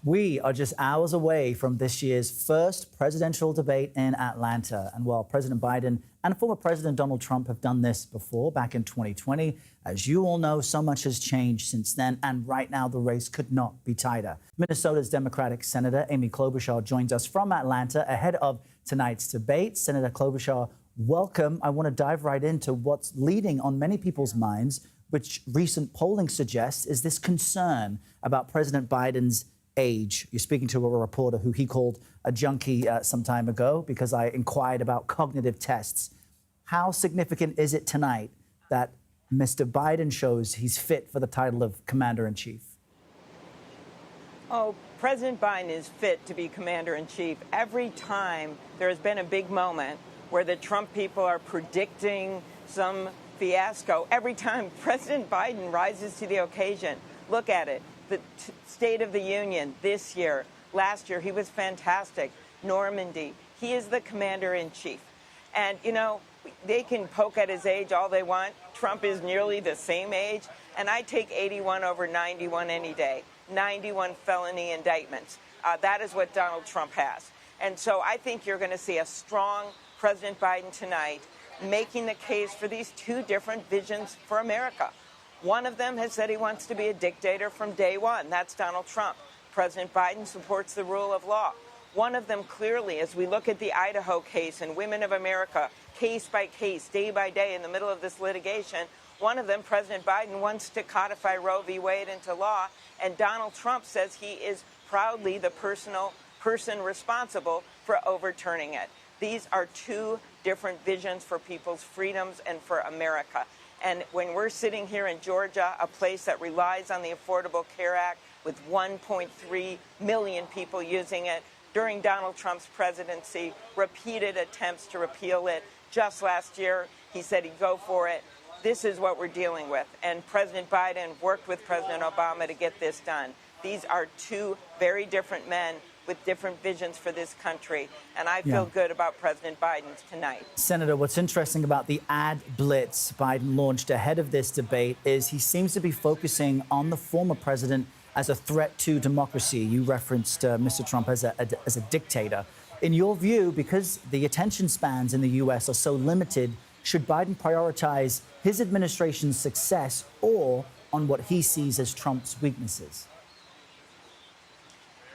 We are just hours away from this year's first presidential debate in Atlanta. And while President Biden and former President Donald Trump have done this before, back in 2020, as you all know, so much has changed since then. And right now, the race could not be tighter. Minnesota's Democratic Senator Amy Klobuchar joins us from Atlanta ahead of tonight's debate. Senator Klobuchar, welcome. I want to dive right into what's leading on many people's minds, which recent polling suggests is this concern about President Biden's age. You're speaking to a reporter who he called a junkie some time ago because I inquired about cognitive tests. How significant is it tonight that Mr. Biden shows he's fit for the title of commander-in-chief? Oh, President Biden is fit to be commander-in-chief. Every time there has been a big moment where the Trump people are predicting some fiasco, every time President Biden rises to the occasion. Look at it. The State of the Union this year, last year, he was fantastic. Normandy, he is the commander-in-chief. And, you know, they can poke at his age all they want. Trump is nearly the same age. And I take 81 over 91 any day. 91 felony indictments. That is what Donald Trump has. And so I think you're going to see a strong President Biden tonight making the case for these two different visions for America. One of them has said he wants to be a dictator from day one. That's Donald Trump. President Biden supports the rule of law. One of them clearly, as we look at the Idaho case and Women of America, case by case, day by day in the middle of this litigation, one of them, President Biden, wants to codify Roe v. Wade into law, and Donald Trump says he is proudly the person responsible for overturning it. These are two different visions for people's freedoms and for America. And when we're sitting here in Georgia, a place that relies on the Affordable Care Act with 1.3 million people using it, during Donald Trump's presidency, repeated attempts to repeal it. Just last year, he said he'd go for it. This is what we're dealing with. And President Biden worked with President Obama to get this done. These are two very different men with different visions for this country. And I feel good about President Biden's tonight. Senator, what's interesting about the ad blitz Biden launched ahead of this debate is he seems to be focusing on the former president as a threat to democracy. You referenced Mr. Trump as a dictator. In your view, because the attention spans in the U.S. are so limited, should Biden prioritize his administration's success or on what he sees as Trump's weaknesses?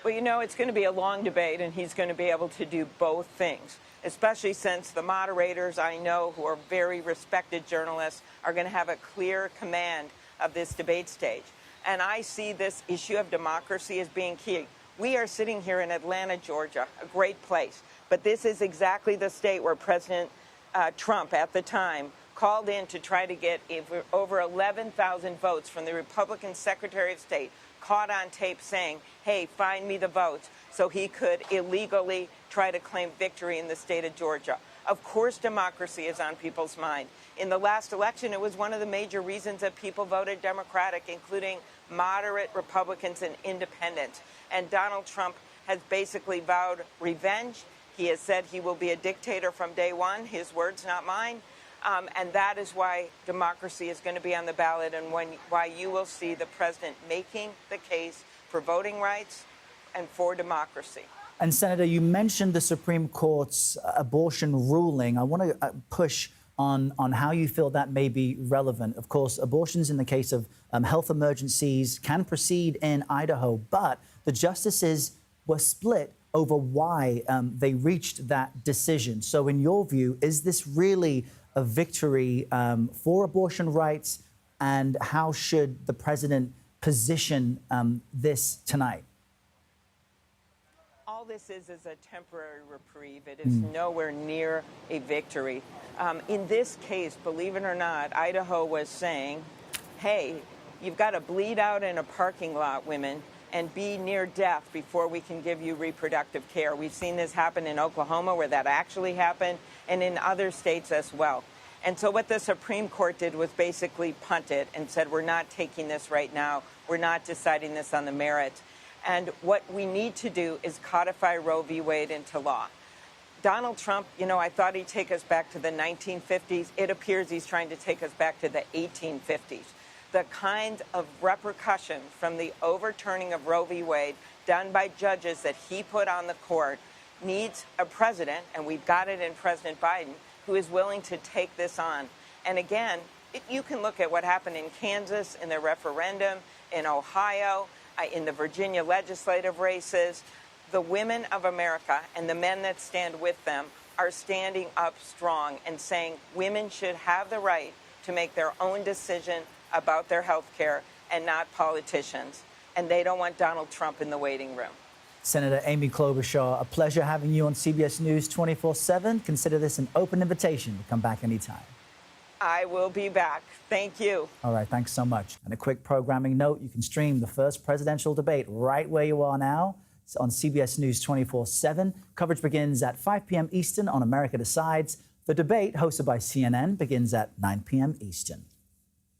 Well, you know, it's going to be a long debate, and he's going to be able to do both things, especially since the moderators I know, who are very respected journalists, are going to have a clear command of this debate stage. And I see this issue of democracy as being key. We are sitting here in Atlanta, Georgia, a great place. But this is exactly the state where President Trump, at the time, called in to try to get over 11,000 votes from the Republican Secretary of State, caught on tape saying, hey, find me the votes, so he could illegally try to claim victory in the state of Georgia. Of course, democracy is on people's mind. In the last election, it was one of the major reasons that people voted Democratic, including moderate Republicans and independents. And Donald Trump has basically vowed revenge. He has said he will be a dictator from day one, his words, not mine. And that is why democracy is going to be on the ballot and why you will see the president making the case for voting rights and for democracy. And, Senator, you mentioned the Supreme Court's abortion ruling. I want to push on how you feel that may be relevant. Of course, abortions in the case of health emergencies can proceed in Idaho, but the justices were split over why they reached that decision. So in your view, is this really a victory for abortion rights, and how should the president position this tonight? All this is a temporary reprieve. It is nowhere near a victory. In this case, believe it or not, Idaho was saying, hey, you've got to bleed out in a parking lot, women, and be near death before we can give you reproductive care. We've seen this happen in Oklahoma, where that actually happened, and in other states as well. And so what the Supreme Court did was basically punt it and said, we're not taking this right now. We're not deciding this on the merits. And what we need to do is codify Roe v. Wade into law. Donald Trump, you know, I thought he'd take us back to the 1950s. It appears he's trying to take us back to the 1850s. the kind of repercussions from the overturning of Roe v. Wade done by judges that he put on the court needs a president, and we've got it in President Biden, who is willing to take this on. And again, you can look at what happened in Kansas in the referendum, in Ohio, in the Virginia legislative races. The women of America and the men that stand with them are standing up strong and saying women should have the right to make their own decision about their health care and not politicians. And they don't want Donald Trump in the waiting room. Senator Amy Klobuchar, a pleasure having you on CBS News 24/7. Consider this an open invitation to come back anytime. I will be back. Thank you. All right, thanks so much. And a quick programming note, you can stream the first presidential debate right where you are now. It's on CBS News 24/7. Coverage begins at 5 p.m. Eastern on America Decides. The debate, hosted by CNN, begins at 9 p.m. Eastern.